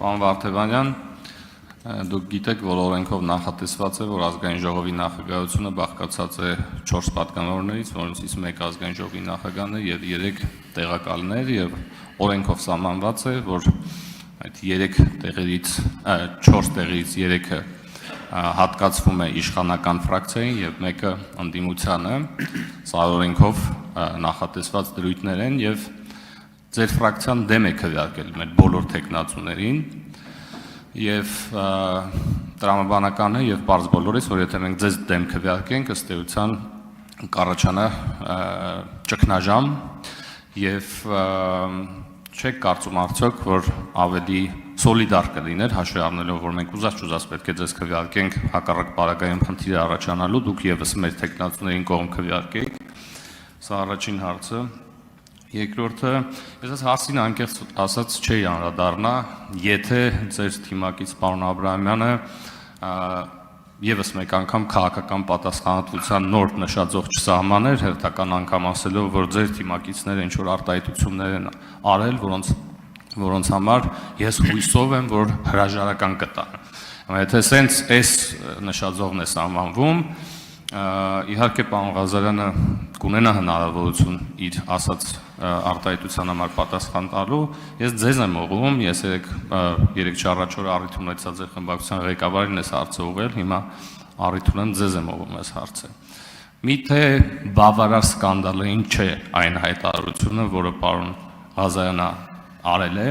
Պարոն Վարդևանյան, դուք գիտեք, որ օրենքով նախատեսված է, որ ազգային ժողովի նախագահությունը բաղկացած է 4 պատգամավորներից, որոնցից 1 ազգային ժողովի նախագահն է եւ 3 տեղակալներ, եւ օրենքով սահմանված է, որ այդ 3 տեղերից 4 տեղից 3-ը հատկացվում է իշխանական ֆրակցիային եւ 1-ը ընդդիմությանը, սա օրենքով նախատեսված դրույթներ են եւ ձեր ֆրակցիան դեմ է քվեարկել մեր բոլոր տեխնացուներին եւ տրամաբանական է եւ բարձ բոլորից, որ եթե մենք ձեզ դեմ քվեարկենք, ըստ էության կառաջանա ճգնաժամ եւ չեք կարծում արդյոք, որ ավելի սոլիդար կլիներ, հաշվի առնելով, որ մենք ուզած պետք է ձեզ քվեարկենք հակառակ պարագայում խնդիր առաջանալու, դուք եւս մեր տեխնացուներին կողմ քվեարկեք։ Սա առաջին հարցը։ Երկրորդը, ես այս հարցին անկեղծ ասած չէի անդրադառնա, եթե ձեր թիմակից պարոն Աբրահամյանը եւս մեկ անգամ քաղաքական պատասխանատվության նոր նշաձող չսահմաներ, հերթական անգամ ասելով, որ ձեր թիմակիցները ինչ որ արտահայտություններ են արել, որոնց համար ես հույսով եմ, որ հրաժարական կտան։ Եթե սենց այս նշաձողն է սահմանվում, իհարկե պարոն Ղազարյանը կունենա հնարավորություն իր ասած արտահայտության համար պատասխան տալու, ես ձեզ եմ ուղղում, ես 3 առաջ օրը առիթ ունեցա ձեր խմբակցության ղեկավարին այս հարցը ուղղել, հիմա առիթ ունեմ ձեզ եմ ուղղում այս հարցը։ Միթե բավարար սկանդալային չէ այն հայտարարությունը, որը պարոն Ղազարյանը արել է,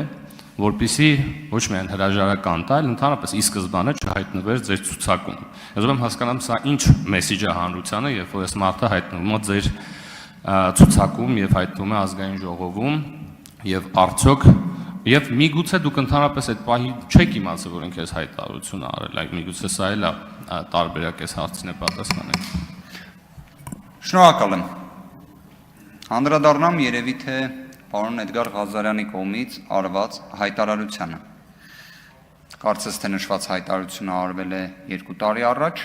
որպեսզի ոչ միայն հրաժարական տա, այլ ընդհանրապես ի սկզբանե չհայտնվեր ձեր ցուցակում։ Ես ում հասկանամ, սա ինչ մեսիջ է հանրությանը, երբ որ այս մարդը հայտնվում է ձեր ցուցակում եւ հայտնվում է ազգային ժողովում եւ արդյոք եւ միգուցե դուք ընդհանրապես այդ պահի չեք իմացել, որ ինքը այս հայտարարությունը արել, այլ միգուցե սա էլ է տարբերակ այս հարցին է պատասխանել։ Շնորհակալ եմ։ Անդրադառնամ երևի թե պարոն Էդգար Ղազարյանի կողմից արված հայտարարությանը։ Կարծես թե նշված հայտարարությունը արվել է 2 տարի առաջ,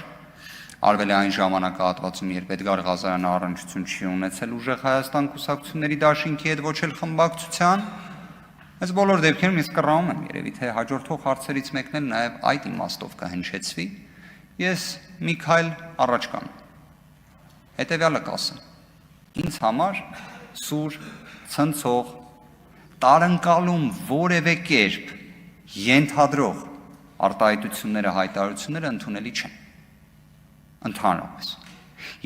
արվել է այն ժամանակահատվածում, երբ Էդգար Ղազարյանը առնչություն չի ունեցել ուժեղ Հայաստան կուսակցությունների դաշինքի հետ, ոչ էլ խմբակցության։ Այս բոլոր դեպքերում ես կռահում եմ, երևի թե հաջորդող հարցերից մեկն էլ նաև այդ իմաստով կհնչեցվի։ Ես մի քայլ առաջ կանեմ։ Հետևյալը կասեմ։ Ինձ համար սուր ցնցող, տարընկալում որևէ կերպ ենթադրող արտահայտությունները, հայտարարությունները ընդունելի չեն։ Ընդհանրապես։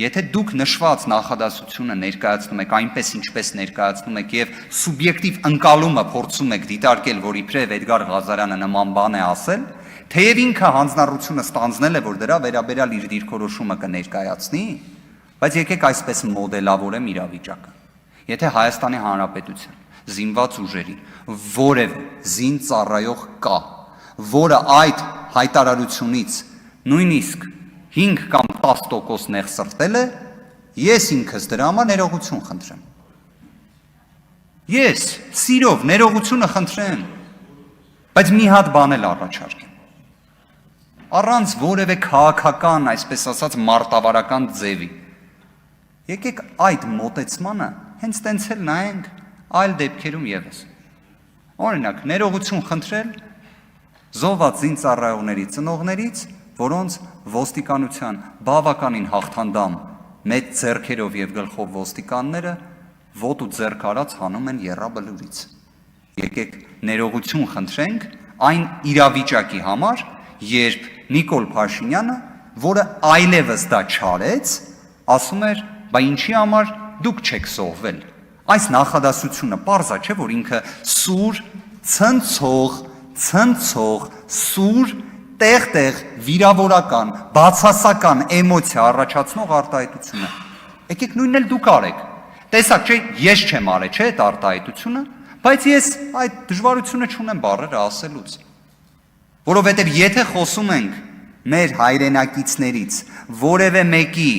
Եթե դուք նշված նախադասությունը ներկայացնում եք այնպես, ինչպես ներկայացնում եք եւ սուբյեկտիվ ընկալումը փորձում եք դիտարկել, որ իբրև Էդգար Ղազարյանը նման բան է ասել, թեև ինքը հանձնառությունը ստանձնել է, որ դրա վերաբերյալ իր դիրքորոշումը կներկայացնի, բայց եկեք այսպես մոդելավորեմ իրավիճակը։ Եթե Հայաստանի Հանրապետության զինված ուժերի որևէ զինծառայող կա, որը այդ հայտարարությունից նույնիսկ 5 կամ 10% նեղսրտել է, ես ինքս դրա համար ներողություն խնդրեմ։ Ես սիրով ներողությունը խնդրեմ, բայց մի հատ բան էլ առաջարկեմ։ Առանց որևէ քաղաքական, այսպես ասած, մարտավարական ձևի։ Եկեք այդ մոտեցմանը հենց տենց էլ նայենք այլ դեպքերում եւս։ Օրինակ, ներողություն խնդրել զոհված զինծառայողների ծնողներից, որոնց ոստիկանության բավականին հաղթանդամ մեծ ձեռքերով եւ գլխով ոստիկանները ոտու ձեռք արած հանում են եռաբլուրից։ Եկեք ներողություն խնդրենք այն իրավիճակի համար, երբ Նիկոլ Փաշինյանը, որը այլևս դա չարեց, ասում էր, բա ինչի համար դուք չեք սողվել։ Այս նախադասությունը պարզ է, չէ՞, որ ինքը սուր, ցնցող, սուր, տեղ-տեղ վիրավորական, բացասական էմոցիա առաջացնող արտահայտություն է։ Եկեք նույնն էլ դուք արեք։ Տեսակ, չէ, ես չեմ արել, չէ, այդ արտահայտությունը, բայց ես այդ դժվարությունը չունեմ բառերը ասելուց։ Որովհետև եթե խոսում ենք մեր հայրենակիցներից որևէ մեկի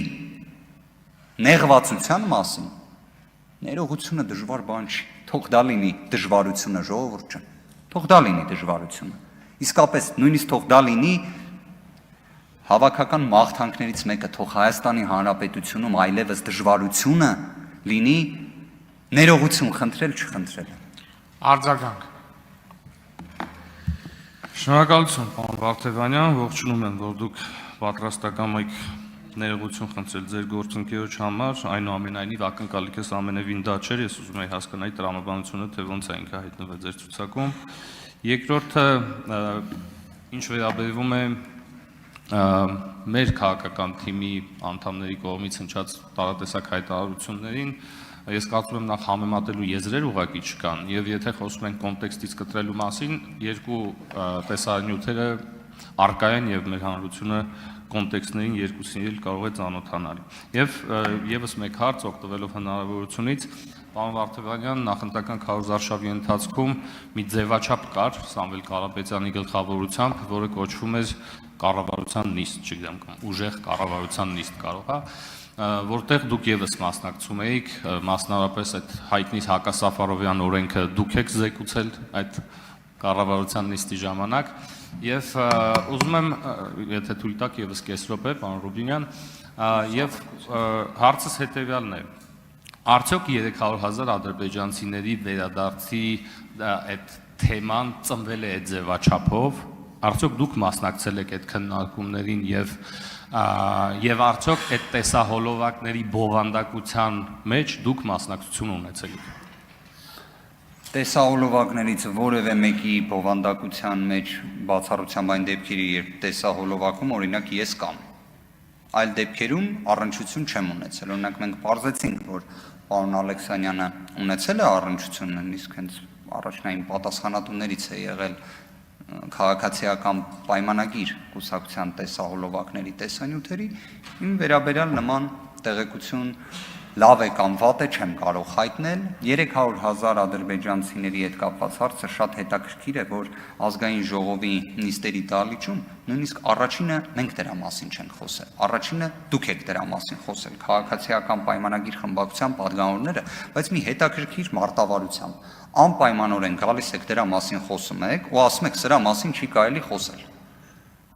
նեղվածության մասին, ներողությունը դժվար բան չի, թող դա լինի դժվարությունը, ժողովուրդ ջան, թող դա լինի դժվարությունը, իսկապես նույնիսկ թող դա լինի հավաքական մաղթանքներից մեկը, թող Հայաստանի Հանրապետությունում այլևս դժվարությունը լինի ներողություն խնդրել, չխնդրել։ Արձագանք։ Շնորհակալություն, պարոն Վարդևանյան, ողջունում եմ, որ դուք պատրաստական եք ներողություն խնդրել ձեր գործընկերոջ համար, այնուամենայնիվ ակնկալիքս ամենևին դա չէր, ես ուզում եի հասկանալ տրամաբանությունը, թե ոնց է ինքը հայտնվել ձեր ցուցակում։ Երկրորդը, ինչ վերաբերվում է մեր քաղաքական թիմի անդամների կողմից հնչած տարատեսակ հայտարարություններին, ես կարծում եմ նախ համեմատելու եզրեր ուղղակի չկան, եւ եթե խոսում ենք կոնտեքստից կտրելու մասին, երկու տեսանյութերը առկա են եւ մեր հանրությունը կոնտեքստներին երկուսին էլ կարող է ծանոթանալ։ Եվ եւս մեկ հարց օգտվելով հնարավորությունից, պարոն Վարդևանյան, նախընտրական քարոզարշավի ընթացքում մի ձևաչափ կար Սամվել Կարապետյանի գլխավորությամբ, որը կոչվում էր կառավարության նիստ, չգիտեմ, ուժեղ կառավարության նիստ կարող է, որտեղ դուք եւս մասնակցում եք, մասնավորապես այդ հայտնի Հակասաֆարովյան օրենքը դուք եք զեկուցել այդ կառավարության նիստի ժամանակ, եւ ուզում եմ, եթե թույլ տաք եւս կես րոպե, պարոն Ռուբինյան, եւ հարցս հետեւյալն է. Արդյոք 300,000 ադրբեջանցիների վերադարձի այդ թեման ծնվել է այդ ձևաչափով, արդյոք դուք մասնակցել եք այդ քննարկումներին եւ արդյոք այդ տեսահոլովակների բովանդակության մեջ դուք մասնակցություն ունեցել եք։ Տեսահոլովակներից որևէ մեկի բովանդակության մեջ բացառությամբ այն դեպքերի, երբ տեսահոլովակում օրինակ ես կամ այլ դեպքերում առնչություն չեմ ունեցել։ Օրինակ մենք պարզեցինք, որ պարոն Ալեքսանյանը ունեցել է առնչություն, իսկ հենց առաջնային պատասխանատուներից է եղել քաղաքացիական պայմանագիր կուսակցության տեսահոլովակների տեսանյութերի, իմ վերաբերյալ նման տեղեկություն լավ է կամ վատ է չեմ կարող հայտնել։ 300,000 ադրբեջանցիների հետ կապված հարցը շատ հետաքրքիր է, որ ազգային ժողովի նիստերի դահլիճում նույնիսկ առաջինը մենք դրա մասին չենք խոսել, առաջինը դուք եք դրա մասին խոսել, քաղաքացիական պայմանագիր խմբակցության падգամավորները, բայց մի հետաքրքիր մարտավարությամբ անպայմանորեն գալիս եք դրա մասին խոսում եք ու ասում եք սրա մասին չի կարելի խոսել։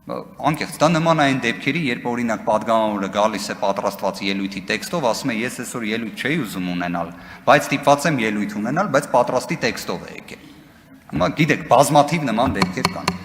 Անկեղծ, դա նման այն դեպքերի, երբ օրինակ падգամավորը գալիս է պատրաստված ելույթի տեքստով, ասում է ես այսօր ելույթ չէի ուզում ունենալ, բայց ստիպված եմ ելույթ ունենալ, բայց պատրաստի տեքստով է եկել։ Հիմա գիտեք, բազմաթիվ նման դեպքեր կան։